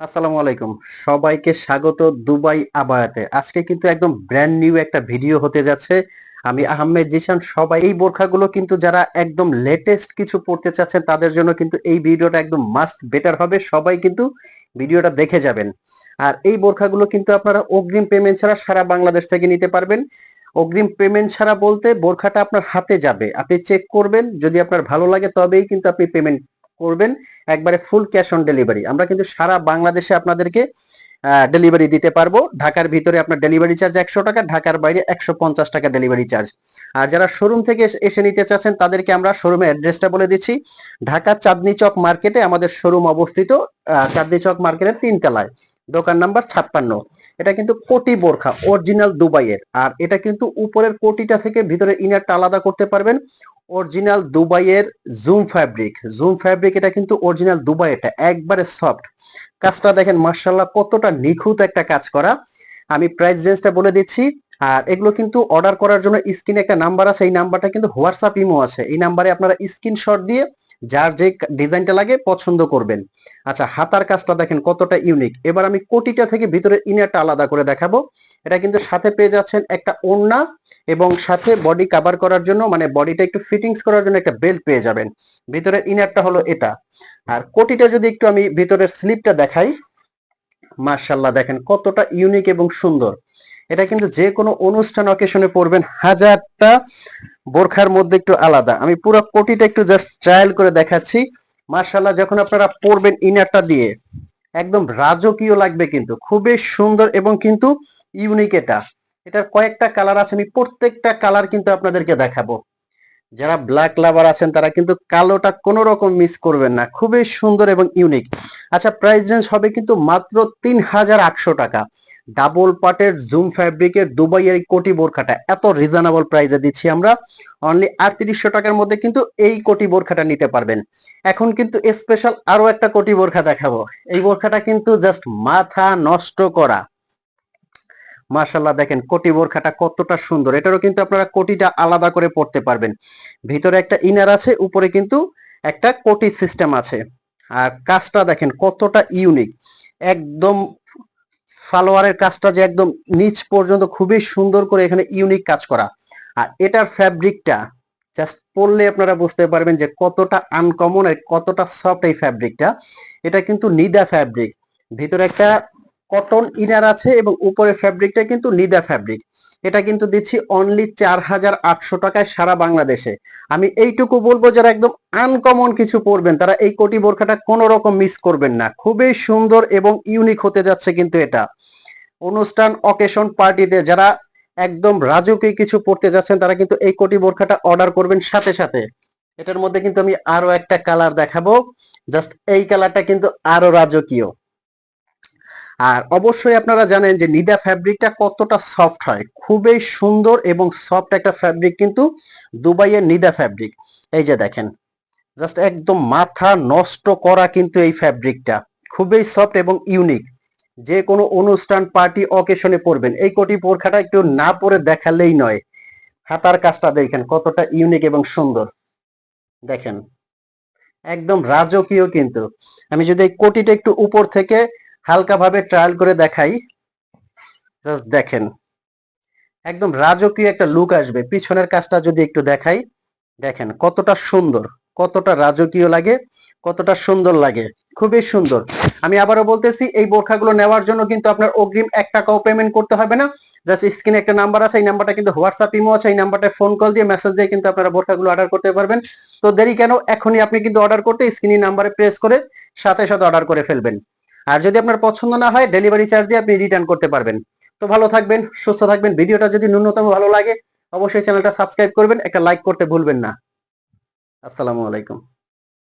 আসসালামু আলাইকুম। সবাইকে স্বাগত দুবাই আবায়াতে। আজকে কিন্তু একদম ব্র্যান্ড নিউ একটা ভিডিও হতে যাচ্ছে। আমি আহমেদ জিশান। সবাই এই বোরখাগুলো কিন্তু যারা একদম লেটেস্ট কিছু পড়তে চাচ্ছেন তাদের জন্য কিন্তু এই ভিডিওটা একদম মাস্ট বেটার হবে। সবাই কিন্তু ভিডিওটা দেখে যাবেন। আর এই বোরখাগুলো কিন্তু আপনারা অগ্রিম পেমেন্ট ছাড়া সারা বাংলাদেশ থেকে নিতে পারবেন। অগ্রিম পেমেন্ট ছাড়া বলতে বোরখাটা আপনার হাতে যাবে। আপনি চেক করবেন, যদি আপনার ভালো লাগে তবেই কিন্তু আপনি পেমেন্ট করবেন। একবারে ফুল ক্যাশ অন ডেলিভারি। আমরা কিন্তু সারা বাংলাদেশে আপনাদেরকে ডেলিভারি দিতে পারবো। ঢাকার ভিতরে আপনার ডেলিভারি চার্জ 100 টাকা, ঢাকার বাইরে 150 টাকা ডেলিভারি চার্জ। আর যারা শোরুম থেকে এসে নিতে চাচ্ছেন তাদেরকে আমরা শোরুমের অ্যাড্রেসটা বলে দিচ্ছি। ঢাকা চাঁদনি চক মার্কেটে আমাদের শোরুম অবস্থিত। চাঁদনি চক মার্কেটের 3 তলায়, দোকান নাম্বার 56। এটা কিন্তু কোটি বোরখা অরিজিনাল দুবাইয়ের। আর এটা কিন্তু উপরের কোটিটা থেকে ভিতরে ইনারটা আলাদা করতে পারবেন। অরিজিনাল দুবাইয়ের জুম ফ্যাব্রিক এটা কিন্তু অরিজিনাল দুবাই, এটা একবারে সফট। কাজটা দেখেন মার্শাল্লাহ কতটা নিখুঁত একটা কাজ করা। আমি প্রাইস রেঞ্জটা বলে দিচ্ছি। আর এগুলো কিন্তু অর্ডার করার জন্য স্ক্রিনে একটা নাম্বার আছে, এই নাম্বারটা কিন্তু হোয়াটসঅ্যাপ ইমো আছে। এই নাম্বারে আপনারা স্ক্রিনশট দিয়ে যার যে ডিজাইনটা লাগে পছন্দ করবেন। আচ্ছা, হাতার কাজটা দেখেন কতটা ইউনিক। এবার আমি কোটিটা থেকে ভিতরে ইনারটা আলাদা করে দেখাবো। এটা কিন্তু সাথে পেয়ে যাচ্ছেন একটা ওড়না, এবং সাথে বডি কভার করার জন্য মানে বডিটা একটু ফিটিংস করার জন্য একটা বেল্ট পেয়ে যাবেন। ভিতরের ইনারটা হলো এটা। আর কোটিটা যদি একটু আমি ভিতরের স্লিপটা দেখাই, মার্শাল্লাহ দেখেন কতটা ইউনিক এবং সুন্দর। এটা কিন্তু যে কোনো অনুষ্ঠান অকেশনে পরবেন। হাজারটা বোরখার মধ্যে একটু আলাদা। আমি পুরো কোটিটা একটু জাস্ট ট্রায়াল করে দেখাচ্ছি। মার্শাল্লাহ যখন আপনারা পরবেন ইনারটা দিয়ে একদম রাজকীয় লাগবে, কিন্তু খুবই সুন্দর এবং কিন্তু ইউনিক। এটার কয়েকটা কালার আছে, আমি প্রত্যেকটা কালার কিন্তু আপনাদেরকে দেখাবো। যারা ব্ল্যাক লাভার আছেন তারা কিন্তু কালোটা কোনো রকম মিস করবেন না, খুবই সুন্দর এবং ইউনিক। আচ্ছা, প্রাইস রেঞ্জ হবে কিন্তু মাত্র 3800 টাকা। ডাবল পাটের জুম ফ্যাব্রিকের দুবাইয়ের কোটি বোরখাটা এত রিজনেবল প্রাইসে দিচ্ছি আমরা। অনলি 3800 টাকার মধ্যে কিন্তু এই কোটি বোরখাটা নিতে পারবেন। এখন কিন্তু স্পেশাল আরো একটা কোটি বোরখা দেখাবো। এই বোরখাটা কিন্তু জাস্ট মাথা নষ্ট করা। মাশাল্লাহ দেখেন কোটি বোরখাটা কতটা সুন্দর। এটারও কিন্তু আপনারা কোটিটা আলাদা করে পড়তে পারবেন। ভিতরে একটা ইনার আছে, উপরে কিন্তু একটা কোটি সিস্টেম আছে। আর কাজটা দেখেন কতটা ইউনিক। একদম সালোয়ারের কাজটা যে একদম নিচ পর্যন্ত খুবই সুন্দর করে এখানে ইউনিক কাজ করা। আর এটার ফ্যাব্রিকটা জাস্ট পরলে আপনারা বুঝতে পারবেন যে কতটা আনকমন আর কতটা সফট এই ফ্যাব্রিকটা। এটা কিন্তু নিদা ফ্যাব্রিক। ভিতরে একটা কটন ইনার আছে এবং উপরের ফ্যাব্রিকটা কিন্তু নিদা ফ্যাব্রিক। এটা কিন্তু দিচ্ছি অনলি 4800 টাকায় সারা বাংলাদেশে। আমি এইটুকু বলবো, যারা একদম আনকমন কিছু পরবেন তারা এই কোটি বোরখাটা কোনো রকম মিস করবেন না। খুবই সুন্দর এবং ইউনিক হতে যাচ্ছে কিন্তু এটা। অনুষ্ঠান অকেশন পার্টিতে যারা একদম রাজকীয় কিছু পড়তে যাচ্ছেন তারা কিন্তু এই কোটি বোরখাটা অর্ডার করবেন সাথে সাথে। এটার মধ্যে কিন্তু আমি আরো একটা কালার দেখাবো। জাস্ট এই কালারটা কিন্তু আরো রাজকীয়। আর অবশ্যই আপনারা জানেন যে নিদা ফ্যাব্রিকটা কতটা সফট হয়। খুবই সুন্দর এবং সফট একটা ফ্যাব্রিক কিন্তু দুবাইয়ের নিদা ফ্যাব্রিক। এই যে দেখেন, জাস্ট একদম মাথা নষ্ট করা কিন্তু এই ফ্যাব্রিকটা। খুবই সফট এবং ইউনিক। যে কোনো অনুষ্ঠান পার্টি অকেশনে পরবেন। এই কোটি বোরখাটা একটু না পরে দেখালেই নয়। হাতার কাজটা দেখেন কতটা ইউনিক এবং সুন্দর। দেখেন একদম রাজকীয় কিন্তু। আমি যদি এই কোটিটা একটু উপর থেকে হালকা ভাবে ট্রায়াল করে দেখাই, জাস্ট দেখেন একদম রাজকীয় একটা লুক আসবে। পিছনের কাজটা যদি একটু দেখাই, দেখেন কতটা সুন্দর, কতটা রাজকীয় লাগে, কতটা সুন্দর লাগে। খুবই সুন্দর। আমি আবারও বলতেছি, এই বোরখাগুলো নেওয়ার জন্য কিন্তু আপনার অগ্রিম 1 টাকাও পেমেন্ট করতে হবে না। জাস্ট স্ক্রিনে একটা নাম্বার আছে, এই নাম্বারটা কিন্তু হোয়াটসঅ্যাপ ইমো আছে। এই নাম্বারটা ফোন কল দিয়ে মেসেজ দিয়ে কিন্তু আপনারা বোরখাগুলো অর্ডার করতে পারবেন। তো দেরি কেন, এখনই আপনি কিন্তু অর্ডার করতে স্ক্রিনে নাম্বারে প্রেস করে সাথে সাথে অর্ডার করে ফেলবেন। আর যদি আপনার পছন্দ না হয় ডেলিভারি চার্জ দিয়ে আপনি রিটার্ন করতে পারবেন। তো ভালো থাকবেন, সুস্থ থাকবেন। ভিডিওটা যদি ন্যূনতম ভালো লাগে অবশ্যই চ্যানেলটা সাবস্ক্রাইব করবেন, একটা লাইক করতে ভুলবেন না। আসসালামু আলাইকুম।